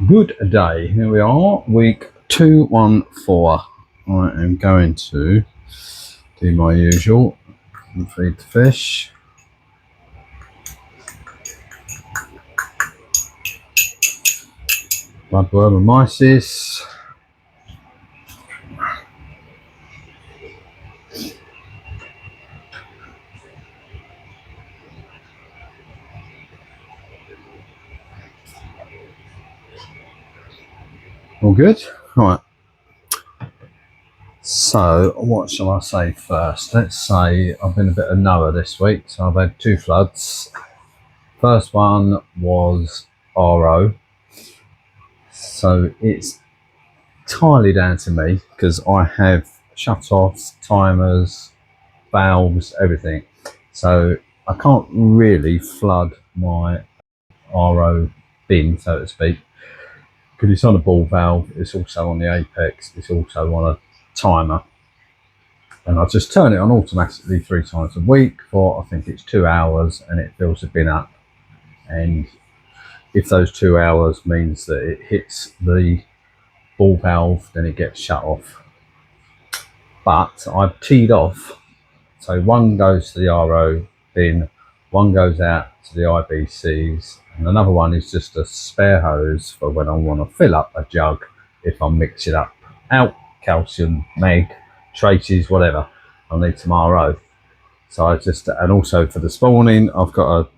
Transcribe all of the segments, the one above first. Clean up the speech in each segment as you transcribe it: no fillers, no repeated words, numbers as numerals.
Good day. Here we are, week 214. I am going to do my usual and feed the fish. Bloodworm and mysis. All good? Right. So, what shall I say first? Let's say I've been a bit of Noah this week. So, I've had two floods. First one was RO. So, it's entirely down to me because I have shut-offs, timers, valves, everything. So, I can't really flood my RO bin, so to speak, because it's on a ball valve, it's also on the apex, it's also on a timer, and I just turn it on automatically 3 times a week for, I think it's 2 hours, and it fills the bin up. And if those 2 hours means that it hits the ball valve, then it gets shut off. But I've teed off, so one goes to the RO bin, one goes out to the IBCs, and another one is just a spare hose for when I want to fill up a jug if I'm mixing up out calcium, meg, traces, whatever. I'll need some RO. So I just, and also for the spawning, I've got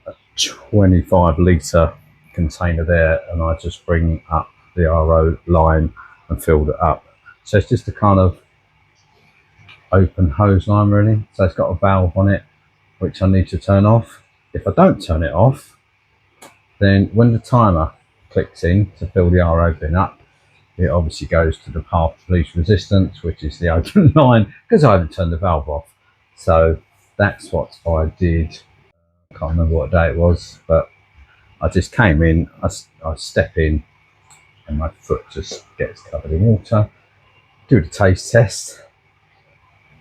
a 25 litre container there, and I just bring up the RO line and filled it up. So it's just a kind of open hose line, really. So it's got a valve on it which I need to turn off. If I don't turn it off, then when the timer clicks in to fill the RO bin up, it obviously goes to the path of least resistance, which is the open line, because I haven't turned the valve off. So that's what I did. I can't remember what day it was, but I just came in, I step in, and my foot just gets covered in water, do the taste test,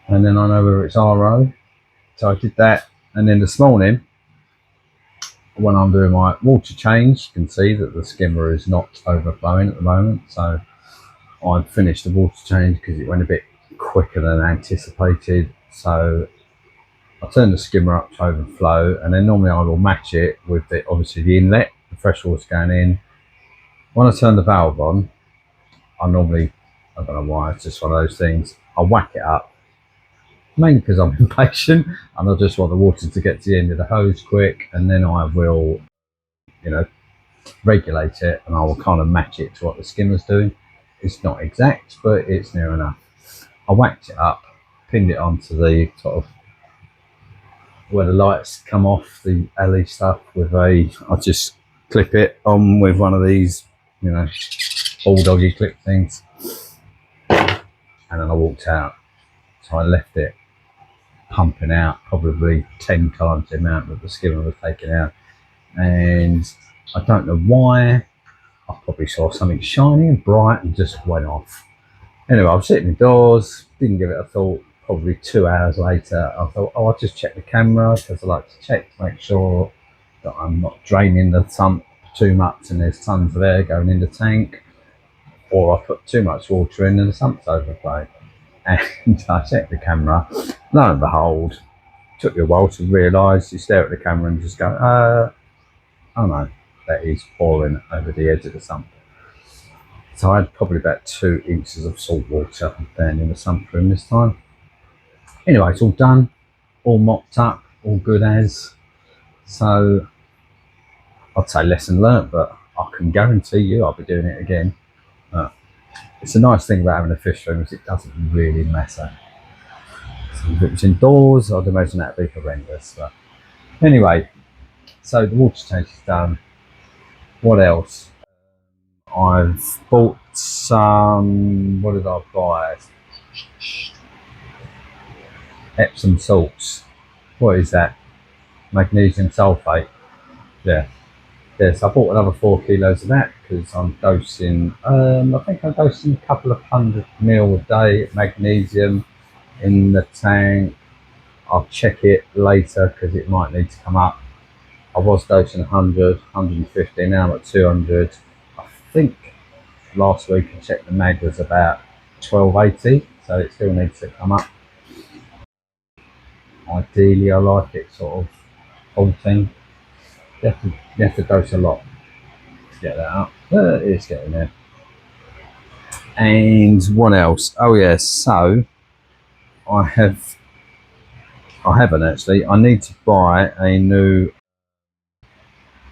and then I know whether it's RO. So I did that, and then this morning, when I'm doing my water change, you can see that the skimmer is not overflowing at the moment. So I've finished the water change because it went a bit quicker than anticipated. So I turn the skimmer up to overflow, and then normally I will match it with obviously the inlet, the fresh water going in. When I turn the valve on, I don't know why, it's just one of those things, I whack it up, mainly because I'm impatient and I just want the water to get to the end of the hose quick, and then I will, regulate it, and I will kind of match it to what the skimmer's doing. It's not exact, but it's near enough. I whacked it up, pinned it onto the sort of where the lights come off, the alley stuff, I just clip it on with one of these, bulldoggy clip things, and then I walked out. So I left it pumping out probably 10 times the amount that the skimmer was taking out, and I don't know why, I probably saw something shiny and bright and just went off. Anyway, I was sitting indoors, didn't give it a thought. Probably 2 hours later, I thought, I'll just check the camera, because I like to check to make sure that I'm not draining the sump too much and there's tons of air going in the tank, or I put too much water in and the sump's overflowing. And I checked the camera. Lo and behold, took me a while to realise. You stare at the camera and just go, oh no, that is pouring over the edge of the sump. So I had probably about 2 inches of salt water down in the sump room this time. Anyway, it's all done, all mopped up, all good as. So I'd say lesson learnt, but I can guarantee you I'll be doing it again. It's a nice thing about having a fish room is it doesn't really matter. So if it was indoors, I'd imagine that'd be horrendous. But anyway, so the water change is done. What else? I've bought some, what did I buy? Epsom salts. What is that? Magnesium sulfate. Yeah. Yes, I bought another 4 kilos of that because I'm dosing, I think I'm dosing a couple of 100 ml a day of magnesium in the tank. I'll check it later because it might need to come up. I was dosing 100, 150, now I'm at 200. I think last week I checked the mag was about 1280, so it still needs to come up. Ideally, I like it sort of 14. You have to dose a lot to get that up, but it's getting there. And what else? Oh yes, so I haven't actually. I need to buy a new,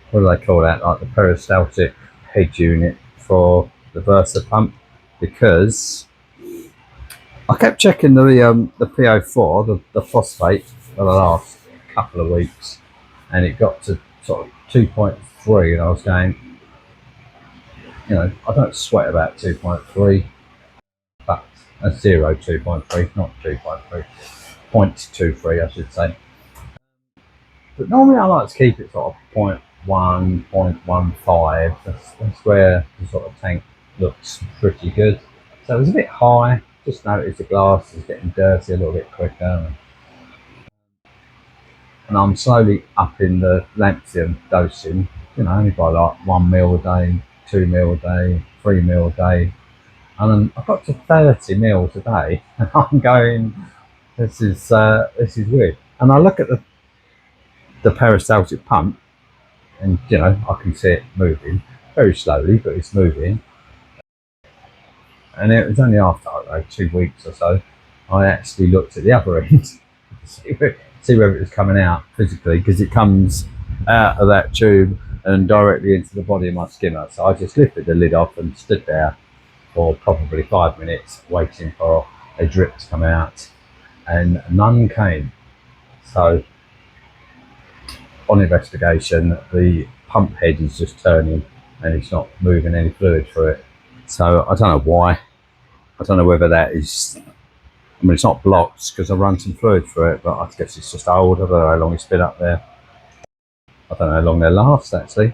what do they call that? Like the peristaltic head unit for the Versa pump, because I kept checking the PO4, the phosphate, for the last couple of weeks, and it got to sort of 2.3, and I was going, I don't sweat about 2.3, but a 2.3, not 2.3, 0.23, I should say. But normally I like to keep it sort of 0.1, 0.15. That's where the sort of tank looks pretty good. So it was a bit high. Just noticed the glass is getting dirty a little bit quicker. And I'm slowly upping the lanthanum dosing, only by like 1 ml a day, 2 ml a day, 3 ml a day. And I've got to 30 mils a day, and I'm going, this is weird. And I look at the peristaltic pump, and I can see it moving very slowly, but it's moving. And it was only after 2 weeks or so I actually looked at the other end to see whether it was coming out physically, because it comes out of that tube and directly into the body of my skimmer. So I just lifted the lid off and stood there for probably 5 minutes waiting for a drip to come out, and none came. So on investigation, the pump head is just turning and it's not moving any fluid through it. So I don't know why. I don't know whether that is, it's not blocked because I run some fluid through it, but I guess it's just old. I don't know how long it's been up there. I don't know how long they last actually.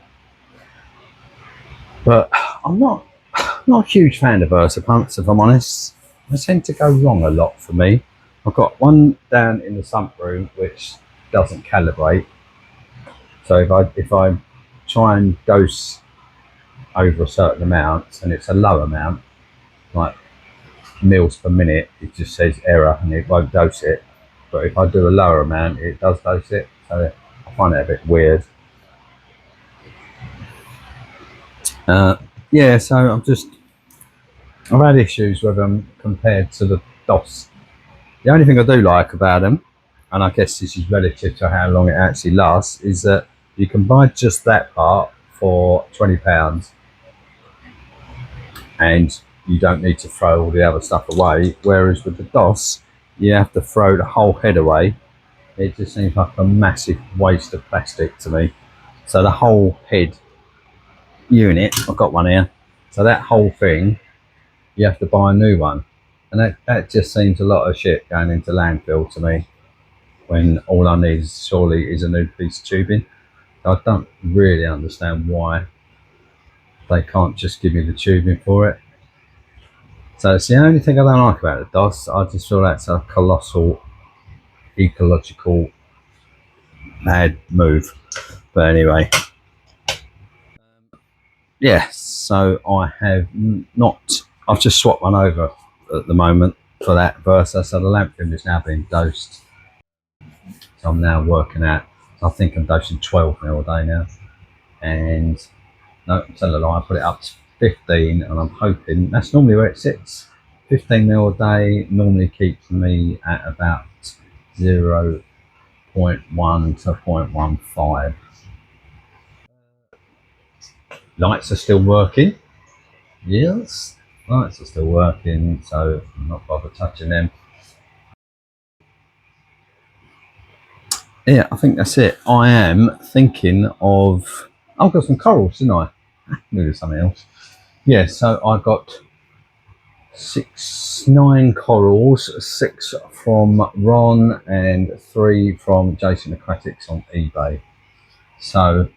But I'm not a huge fan of Versa pumps, if I'm honest. They tend to go wrong a lot for me. I've got one down in the sump room which doesn't calibrate. So if I try and dose over a certain amount and it's a low amount, like mils per minute, it just says error and it won't dose it. But if I do a lower amount, it does dose it. So I find it a bit weird. Yeah, so I've had issues with them compared to the DOS. The only thing I do like about them, and I guess this is relative to how long it actually lasts, is that you can buy just that part for £20 and you don't need to throw all the other stuff away. Whereas with the DOS, you have to throw the whole head away. It just seems like a massive waste of plastic to me. So the whole head unit, I've got one here, so that whole thing, you have to buy a new one. And that just seems a lot of shit going into landfill to me, when all I need surely is a new piece of tubing. I don't really understand why they can't just give me the tubing for it. So it's the only thing I don't like about the DOS. I just feel that's a colossal ecological bad move. But anyway, yeah, so I have not, I've just swapped one over at the moment for that Versa. So the lanthanum is now being dosed. So I'm now working out, I think I'm dosing 12 ml a day now. And no, I'm telling a lie, I put it up to 15 and I'm hoping, that's normally where it sits. 15 ml a day normally keeps me at about 0.1 to 0.15. Lights are still working. Yes, lights are still working, so I'm not bothered touching them. Yeah, I think that's it. I am thinking of, I've got some corals, didn't I? Maybe something else. Yeah, so I got 9 corals, 6 from Ron and 3 from Jason Aquatics on eBay. So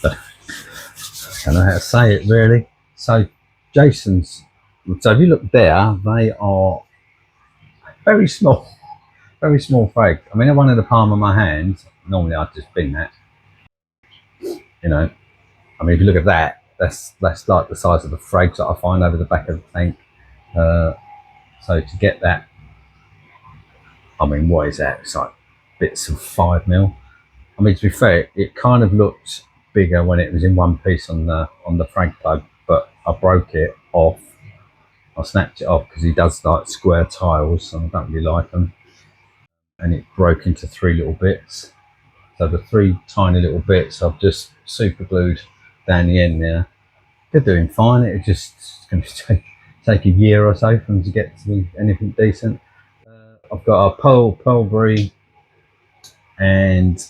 I don't know how to say it really. So Jason's, so if you look there, they are very small, very small frag. I mean, they're one in the palm of my hand. Normally I'd just bin that, I mean, if you look at that, that's like the size of the frags that I find over the back of the tank. So to get that, I mean, what is that? It's like bits of 5 mil. I mean, to be fair, it kind of looked bigger when it was in one piece on the frag plug, but I broke it off. I snapped it off because he does like square tiles, and I don't really like them. And it broke into 3 little bits. So the 3 tiny little bits I've just super glued down the end there. They're doing fine. It's going to take a year or so for them to get to be anything decent. I've got a Pearlberry and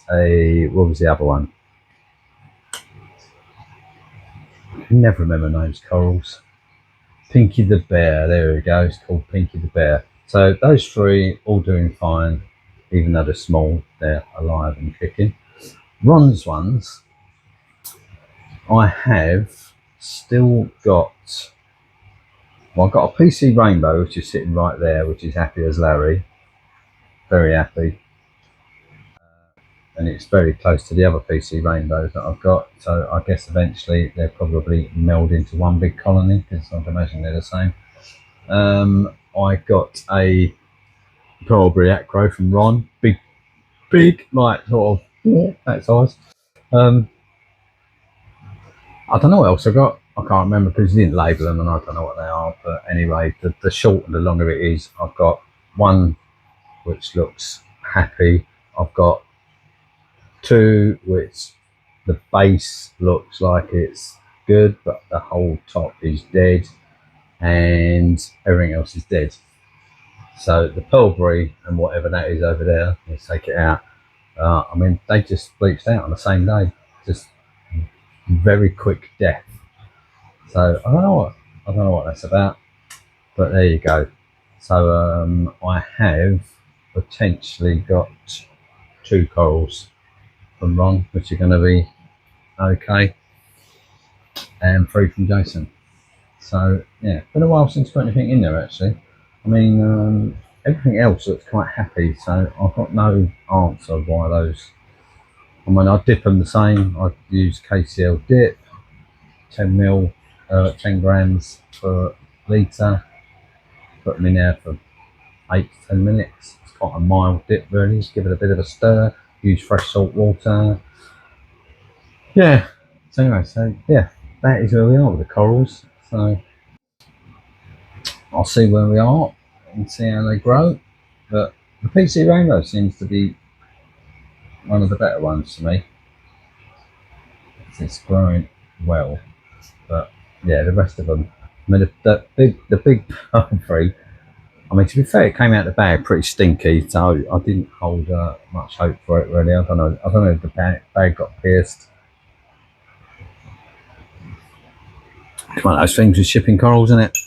what was the other one? I can never remember names. Corals. Pinky the Bear. There we go. It's called Pinky the Bear. So those 3 all doing fine, even though they're small. They're alive and kicking. Ron's ones, I have still got. Well, I've got a PC Rainbow, which is sitting right there, which is happy as Larry. Very happy. And it's very close to the other PC Rainbows that I've got. So I guess eventually they'll probably meld into one big colony, because I'd imagine they're the same. I got a Pearlberry Acro from Ron. Big, like sort of that size. I don't know what else I got. I can't remember because he didn't label them, and I don't know what they are. But anyway, the short and the long of it is, I've got one which looks happy. I've got 2 which the base looks like it's good, but the whole top is dead, and everything else is dead. So the Pearlberry and whatever that is over there, let's take it out. I mean, they just bleached out on the same day. Just very quick death. So I don't know what that's about, but there you go. So I have potentially got 2 corals from Ron, which are going to be okay, and 3 from Jason. So yeah, been a while since I put anything in there actually. I mean, everything else looks quite happy, so I've got no answer why those. I mean, I dip them the same. I use KCL dip, 10 grams per litre. Put them in there for 8 to 10 minutes. It's quite a mild dip, really. Just give it a bit of a stir. Use fresh salt water. Yeah. So anyway, yeah, that is where we are with the corals. So I'll see where we are and see how they grow. But the PC Rainbow seems to be one of the better ones for me. It's growing well, but yeah, the rest of them. I mean, the big Pearlberry. I mean, to be fair, it came out the bag pretty stinky, so I didn't hold much hope for it really. I don't know if the bag got pierced. It's one of those things with shipping corals, isn't it?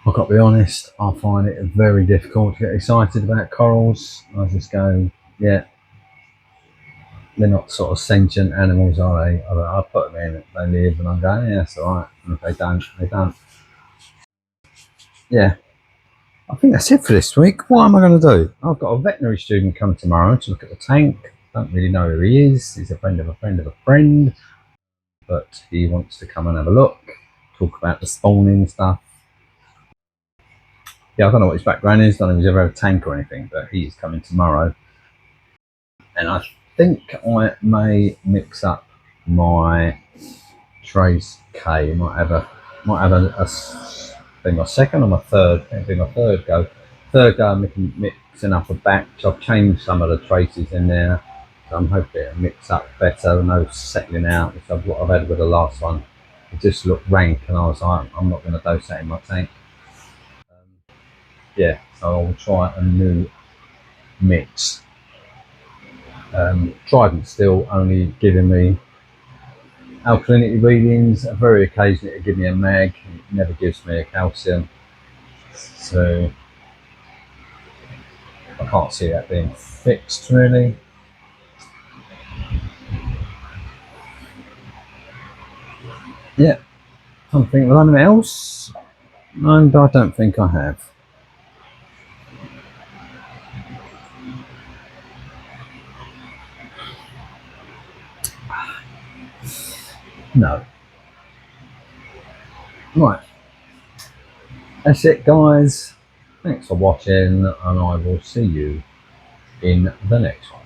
I've got to be honest, I find it very difficult to get excited about corals. I just go, yeah, they're not sort of sentient animals, are they? I put them in, they live, and I'm going, yeah, that's all right. And if they don't, they don't. Yeah, I think that's it for this week. What am I going to do? I've got a veterinary student coming tomorrow to look at the tank. Don't really know who he is. He's a friend of a friend of a friend, but he wants to come and have a look, talk about the spawning stuff. Yeah, I don't know what his background is. I don't know if he's ever had a tank or anything, but he's coming tomorrow. And I think I may mix up my Trace K. Might have a my second or my third. I think my third go. Third go, I'm mixing up a batch. I've changed some of the traces in there, so I'm hoping it'll mix up better. No settling out, which what I've had with the last one. It just looked rank, and I was like, I'm not going to dose that in my tank. Yeah, so I'll try a new mix. Trident still only giving me alkalinity readings. Very occasionally it gives me a mag. It never gives me a calcium. So I can't see that being fixed really. Yeah, I don't think of anything else. And I don't think I have. No. Right. That's it, guys. Thanks for watching, and I will see you in the next one.